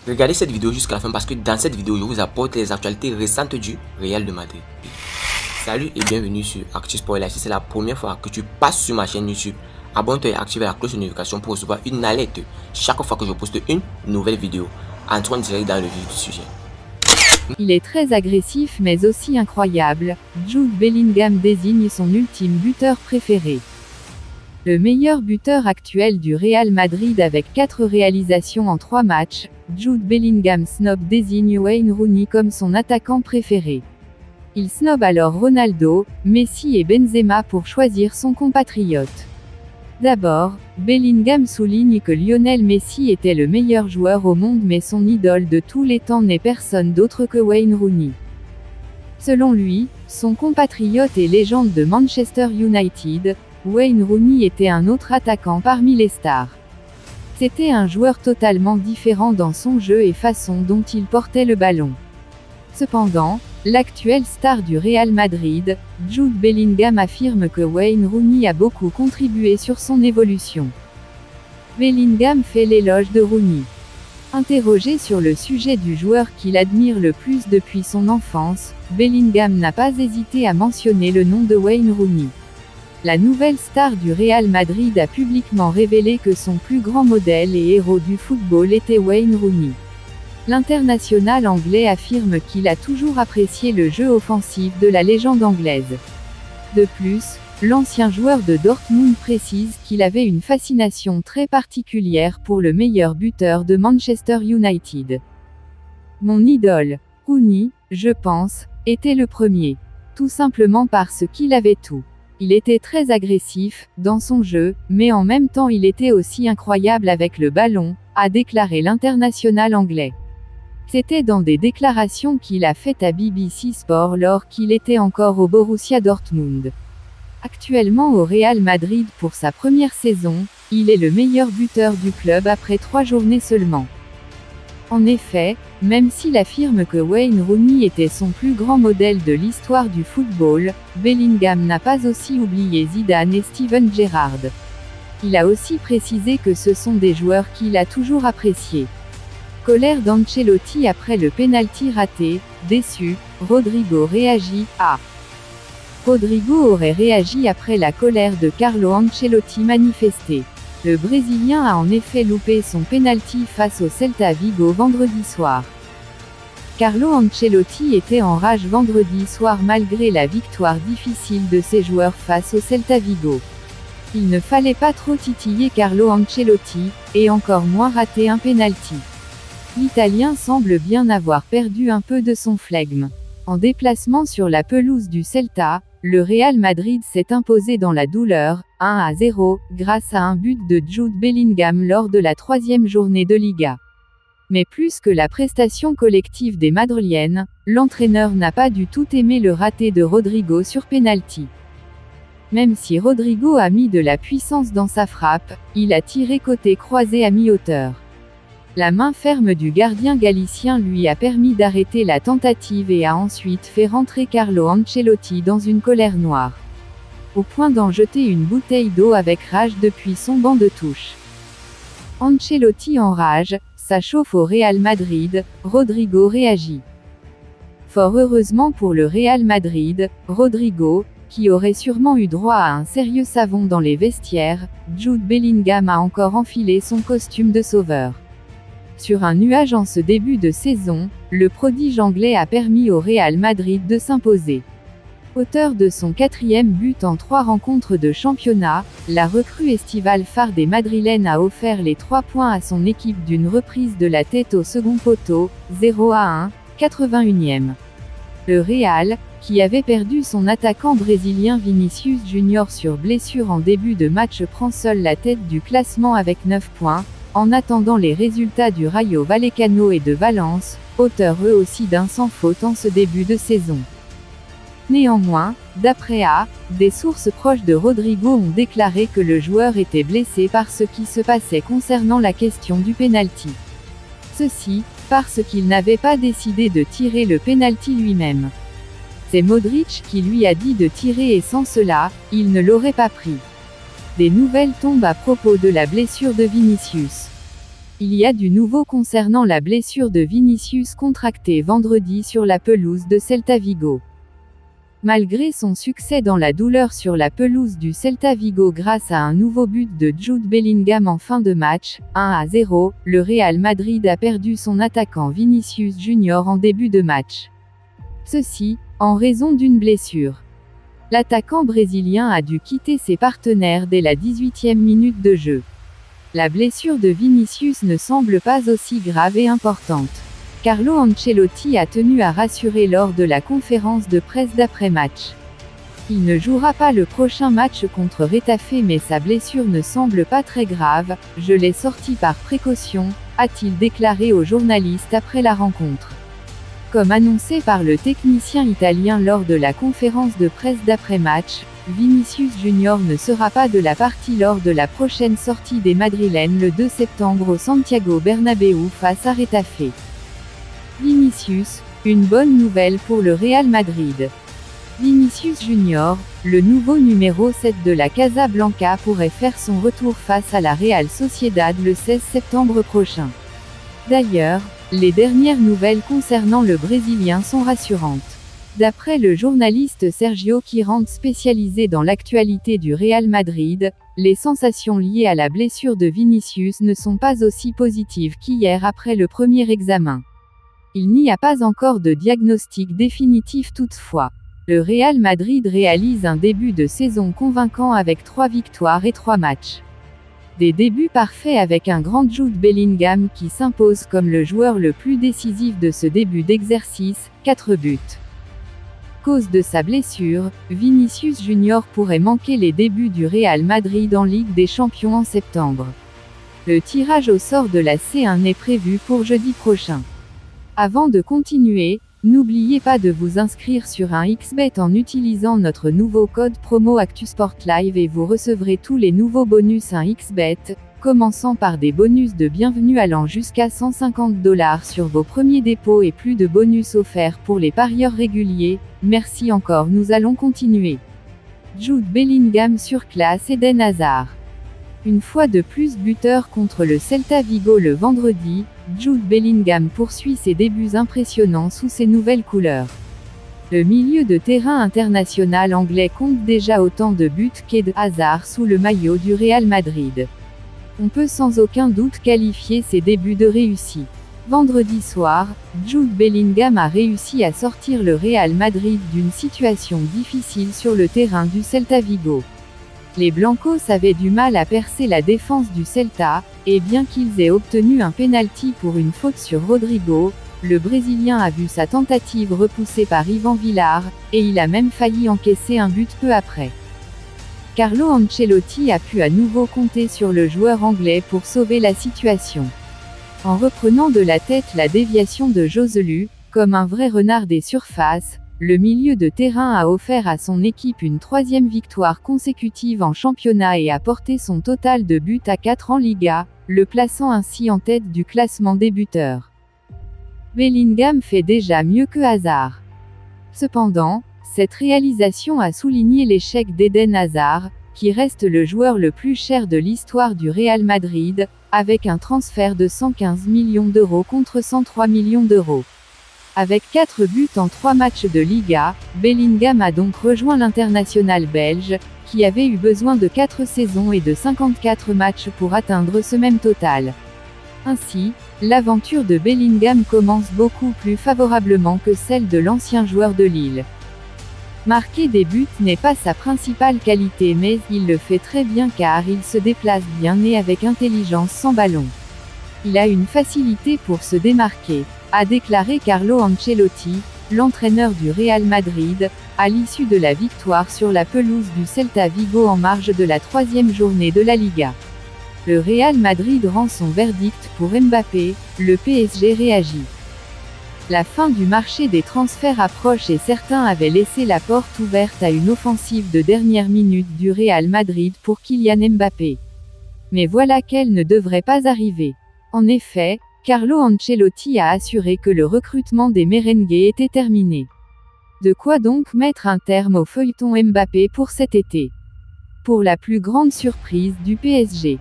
Regardez cette vidéo jusqu'à la fin parce que dans cette vidéo, je vous apporte les actualités récentes du Real de Madrid. Salut et bienvenue sur ActuSport. Si c'est la première fois que tu passes sur ma chaîne YouTube, abonne-toi et active la cloche de notification pour recevoir une alerte chaque fois que je poste une nouvelle vidéo. Entrons direct dans le vif du sujet. Il est très agressif mais aussi incroyable. Jude Bellingham désigne son ultime buteur préféré. Le meilleur buteur actuel du Real Madrid avec 4 réalisations en 3 matchs, Jude Bellingham snob désigne Wayne Rooney comme son attaquant préféré. Il snob alors Ronaldo, Messi et Benzema pour choisir son compatriote. D'abord, Bellingham souligne que Lionel Messi était le meilleur joueur au monde mais son idole de tous les temps n'est personne d'autre que Wayne Rooney. Selon lui, son compatriote et légende de Manchester United, Wayne Rooney était un autre attaquant parmi les stars. C'était un joueur totalement différent dans son jeu et façon dont il portait le ballon. Cependant, l'actuel star du Real Madrid, Jude Bellingham affirme que Wayne Rooney a beaucoup contribué sur son évolution. Bellingham fait l'éloge de Rooney. Interrogé sur le sujet du joueur qu'il admire le plus depuis son enfance, Bellingham n'a pas hésité à mentionner le nom de Wayne Rooney. La nouvelle star du Real Madrid a publiquement révélé que son plus grand modèle et héros du football était Wayne Rooney. L'international anglais affirme qu'il a toujours apprécié le jeu offensif de la légende anglaise. De plus, l'ancien joueur de Dortmund précise qu'il avait une fascination très particulière pour le meilleur buteur de Manchester United. Mon idole, Rooney, je pense, était le premier. Tout simplement parce qu'il avait tout. Il était très agressif, dans son jeu, mais en même temps il était aussi incroyable avec le ballon, a déclaré l'international anglais. C'était dans des déclarations qu'il a faites à BBC Sport lors qu'il était encore au Borussia Dortmund. Actuellement au Real Madrid pour sa première saison, il est le meilleur buteur du club après 3 journées seulement. En effet, même s'il affirme que Wayne Rooney était son plus grand modèle de l'histoire du football, Bellingham n'a pas aussi oublié Zidane et Steven Gerrard. Il a aussi précisé que ce sont des joueurs qu'il a toujours appréciés. Colère d'Ancelotti après le pénalty raté, déçu, Rodrigo réagit, Rodrigo aurait réagi après la colère de Carlo Ancelotti manifestée. Le Brésilien a en effet loupé son pénalty face au Celta Vigo vendredi soir. Carlo Ancelotti était en rage vendredi soir malgré la victoire difficile de ses joueurs face au Celta Vigo. Il ne fallait pas trop titiller Carlo Ancelotti, et encore moins rater un pénalty. L'Italien semble bien avoir perdu un peu de son flegme. En déplacement sur la pelouse du Celta, le Real Madrid s'est imposé dans la douleur, 1-0, grâce à un but de Jude Bellingham lors de la 3e journée de Liga. Mais plus que la prestation collective des Madrilennes, l'entraîneur n'a pas du tout aimé le raté de Rodrigo sur penalty. Même si Rodrigo a mis de la puissance dans sa frappe, il a tiré côté croisé à mi-hauteur. La main ferme du gardien galicien lui a permis d'arrêter la tentative et a ensuite fait rentrer Carlo Ancelotti dans une colère noire. Au point d'en jeter une bouteille d'eau avec rage depuis son banc de touche. Ancelotti en rage, ça chauffe au Real Madrid, Rodrigo réagit. Fort heureusement pour le Real Madrid, Rodrigo, qui aurait sûrement eu droit à un sérieux savon dans les vestiaires, Jude Bellingham a encore enfilé son costume de sauveur. Sur un nuage en ce début de saison, le prodige anglais a permis au Real Madrid de s'imposer. Auteur de son 4e but en 3 rencontres de championnat, la recrue estivale phare des Madrilènes a offert les 3 points à son équipe d'une reprise de la tête au second poteau, 0-1, 81e. Le Real, qui avait perdu son attaquant brésilien Vinicius Junior sur blessure en début de match, prend seul la tête du classement avec 9 points, en attendant les résultats du Rayo Vallecano et de Valence, auteurs eux aussi d'un sans faute en ce début de saison. Néanmoins, d'après des sources proches de Rodrigo ont déclaré que le joueur était blessé par ce qui se passait concernant la question du pénalty. Ceci, parce qu'il n'avait pas décidé de tirer le pénalty lui-même. C'est Modric qui lui a dit de tirer et sans cela, il ne l'aurait pas pris. Des nouvelles tombent à propos de la blessure de Vinicius. Il y a du nouveau concernant la blessure de Vinicius contractée vendredi sur la pelouse de Celta Vigo. Malgré son succès dans la douleur sur la pelouse du Celta Vigo grâce à un nouveau but de Jude Bellingham en fin de match, 1-0, le Real Madrid a perdu son attaquant Vinicius Junior en début de match. Ceci, en raison d'une blessure. L'attaquant brésilien a dû quitter ses partenaires dès la 18e minute de jeu. La blessure de Vinicius ne semble pas aussi grave et importante. Carlo Ancelotti a tenu à rassurer lors de la conférence de presse d'après-match. Il ne jouera pas le prochain match contre Retafe mais sa blessure ne semble pas très grave, je l'ai sorti par précaution, a-t-il déclaré aux journalistes après la rencontre. Comme annoncé par le technicien italien lors de la conférence de presse d'après-match, Vinicius Junior ne sera pas de la partie lors de la prochaine sortie des Madrilènes le 2 septembre au Santiago Bernabéu face à Retafe. Vinicius, une bonne nouvelle pour le Real Madrid. Vinicius Junior, le nouveau numéro 7 de la Casablanca pourrait faire son retour face à la Real Sociedad le 16 septembre prochain. D'ailleurs, les dernières nouvelles concernant le Brésilien sont rassurantes. D'après le journaliste Sergio Quirante spécialisé dans l'actualité du Real Madrid, les sensations liées à la blessure de Vinicius ne sont pas aussi positives qu'hier après le premier examen. Il n'y a pas encore de diagnostic définitif toutefois. Le Real Madrid réalise un début de saison convaincant avec 3 victoires et 3 matchs. Des débuts parfaits avec un grand Jude Bellingham qui s'impose comme le joueur le plus décisif de ce début d'exercice, 4 buts. Cause de sa blessure, Vinicius Junior pourrait manquer les débuts du Real Madrid en Ligue des Champions en septembre. Le tirage au sort de la C1 est prévu pour jeudi prochain. Avant de continuer, n'oubliez pas de vous inscrire sur un XBet en utilisant notre nouveau code promo ActuSportLive et vous recevrez tous les nouveaux bonus un XBet, commençant par des bonus de bienvenue allant jusqu'à $150 sur vos premiers dépôts et plus de bonus offerts pour les parieurs réguliers. Merci encore, nous allons continuer. Jude Bellingham surclasse Eden Hazard. Une fois de plus buteur contre le Celta Vigo le vendredi, Jude Bellingham poursuit ses débuts impressionnants sous ses nouvelles couleurs. Le milieu de terrain international anglais compte déjà autant de buts qu'Eden Hazard sous le maillot du Real Madrid. On peut sans aucun doute qualifier ses débuts de réussis. Vendredi soir, Jude Bellingham a réussi à sortir le Real Madrid d'une situation difficile sur le terrain du Celta Vigo. Les Blancos avaient du mal à percer la défense du Celta, et bien qu'ils aient obtenu un pénalty pour une faute sur Rodrigo, le Brésilien a vu sa tentative repoussée par Ivan Villar, et il a même failli encaisser un but peu après. Carlo Ancelotti a pu à nouveau compter sur le joueur anglais pour sauver la situation. En reprenant de la tête la déviation de Joselu, comme un vrai renard des surfaces, le milieu de terrain a offert à son équipe une 3e victoire consécutive en championnat et a porté son total de buts à 4 en Liga, le plaçant ainsi en tête du classement des buteurs. Bellingham fait déjà mieux que Hazard. Cependant, cette réalisation a souligné l'échec d'Eden Hazard, qui reste le joueur le plus cher de l'histoire du Real Madrid, avec un transfert de 115 millions d'euros contre 103 millions d'euros. Avec 4 buts en 3 matchs de Liga, Bellingham a donc rejoint l'international belge, qui avait eu besoin de 4 saisons et de 54 matchs pour atteindre ce même total. Ainsi, l'aventure de Bellingham commence beaucoup plus favorablement que celle de l'ancien joueur de Lille. Marquer des buts n'est pas sa principale qualité mais il le fait très bien car il se déplace bien et avec intelligence sans ballon. Il a une facilité pour se démarquer, a déclaré Carlo Ancelotti, l'entraîneur du Real Madrid, à l'issue de la victoire sur la pelouse du Celta Vigo en marge de la 3e journée de la Liga. Le Real Madrid rend son verdict pour Mbappé, le PSG réagit. La fin du marché des transferts approche et certains avaient laissé la porte ouverte à une offensive de dernière minute du Real Madrid pour Kylian Mbappé. Mais voilà qu'elle ne devrait pas arriver. En effet, Carlo Ancelotti a assuré que le recrutement des merengues était terminé. De quoi donc mettre un terme au feuilleton Mbappé pour cet été. Pour la plus grande surprise du PSG.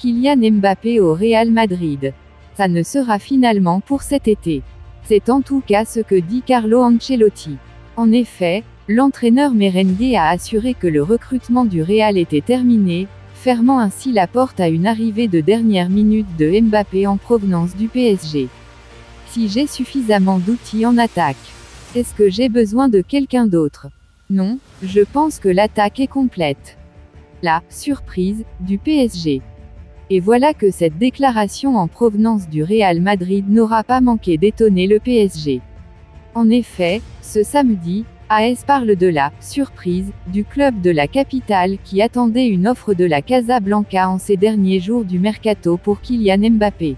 Kylian Mbappé au Real Madrid. Ça ne sera finalement pour cet été. C'est en tout cas ce que dit Carlo Ancelotti. En effet, l'entraîneur merengue a assuré que le recrutement du Real était terminé, fermant ainsi la porte à une arrivée de dernière minute de Mbappé en provenance du PSG. Si j'ai suffisamment d'outils en attaque, est-ce que j'ai besoin de quelqu'un d'autre? Non, je pense que l'attaque est complète. La surprise du PSG. Et voilà que cette déclaration en provenance du Real Madrid n'aura pas manqué d'étonner le PSG. En effet, ce samedi, AS parle de la surprise du club de la capitale qui attendait une offre de la Casablanca en ces derniers jours du mercato pour Kylian Mbappé.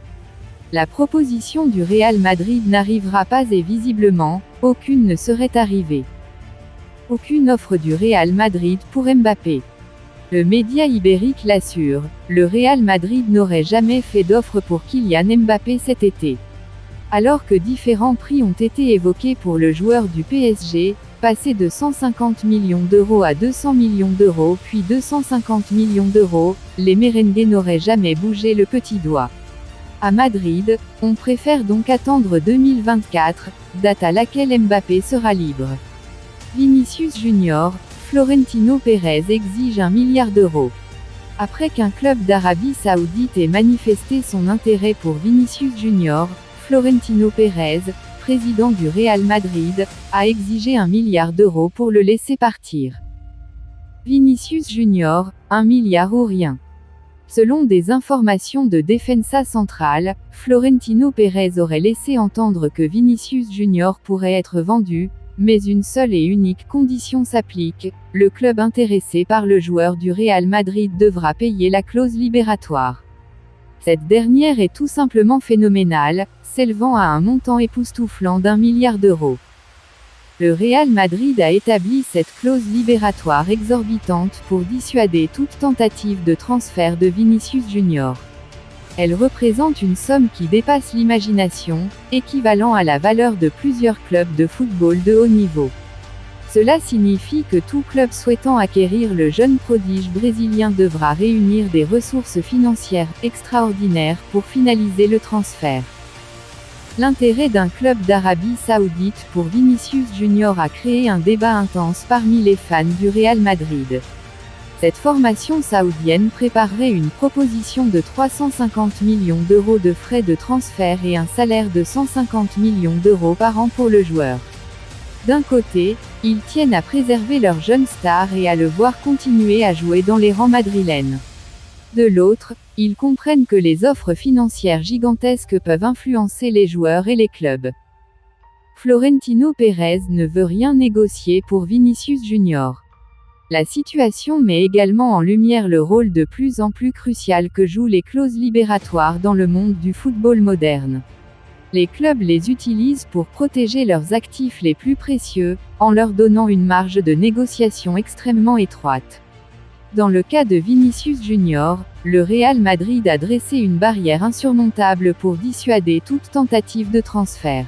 La proposition du Real Madrid n'arrivera pas et visiblement, aucune ne serait arrivée. Aucune offre du Real Madrid pour Mbappé. Le média ibérique l'assure, le Real Madrid n'aurait jamais fait d'offre pour Kylian Mbappé cet été. Alors que différents prix ont été évoqués pour le joueur du PSG, passé de 150 millions d'euros à 200 millions d'euros puis 250 millions d'euros, les merengues n'auraient jamais bougé le petit doigt. À Madrid, on préfère donc attendre 2024, date à laquelle Mbappé sera libre. Vinicius Junior, Florentino Pérez exige 1 milliard d'euros. Après qu'un club d'Arabie Saoudite ait manifesté son intérêt pour Vinicius Junior, Florentino Pérez, président du Real Madrid, a exigé 1 milliard d'euros pour le laisser partir. Vinicius Junior, 1 milliard ou rien. Selon des informations de Defensa Central, Florentino Pérez aurait laissé entendre que Vinicius Junior pourrait être vendu, mais une seule et unique condition s'applique, le club intéressé par le joueur du Real Madrid devra payer la clause libératoire. Cette dernière est tout simplement phénoménale, s'élevant à un montant époustouflant d'1 milliard d'euros. Le Real Madrid a établi cette clause libératoire exorbitante pour dissuader toute tentative de transfert de Vinicius Junior. Elle représente une somme qui dépasse l'imagination, équivalent à la valeur de plusieurs clubs de football de haut niveau. Cela signifie que tout club souhaitant acquérir le jeune prodige brésilien devra réunir des ressources financières extraordinaires pour finaliser le transfert. L'intérêt d'un club d'Arabie Saoudite pour Vinicius Junior a créé un débat intense parmi les fans du Real Madrid. Cette formation saoudienne préparerait une proposition de 350 millions d'euros de frais de transfert et un salaire de 150 millions d'euros par an pour le joueur. D'un côté, ils tiennent à préserver leur jeune star et à le voir continuer à jouer dans les rangs madrilènes. De l'autre, ils comprennent que les offres financières gigantesques peuvent influencer les joueurs et les clubs. Florentino Pérez ne veut rien négocier pour Vinicius Junior. La situation met également en lumière le rôle de plus en plus crucial que jouent les clauses libératoires dans le monde du football moderne. Les clubs les utilisent pour protéger leurs actifs les plus précieux, en leur donnant une marge de négociation extrêmement étroite. Dans le cas de Vinicius Junior, le Real Madrid a dressé une barrière insurmontable pour dissuader toute tentative de transfert.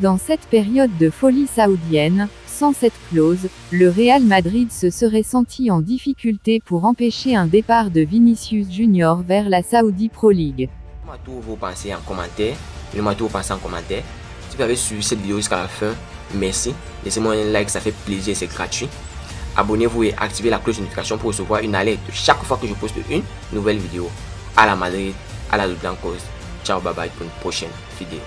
Dans cette période de folie saoudienne, sans cette clause, le Real Madrid se serait senti en difficulté pour empêcher un départ de Vinicius Junior vers la Saudi Pro League. Dites-moi tout vos pensées en commentaire. Dites-moi tout vos pensées en commentaire. Si vous avez suivi cette vidéo jusqu'à la fin, merci. Laissez-moi un like, ça fait plaisir, c'est gratuit. Abonnez-vous et activez la cloche de notification pour recevoir une alerte chaque fois que je poste une nouvelle vidéo. À la Madrid, à la Blancos. Ciao, bye bye pour une prochaine vidéo.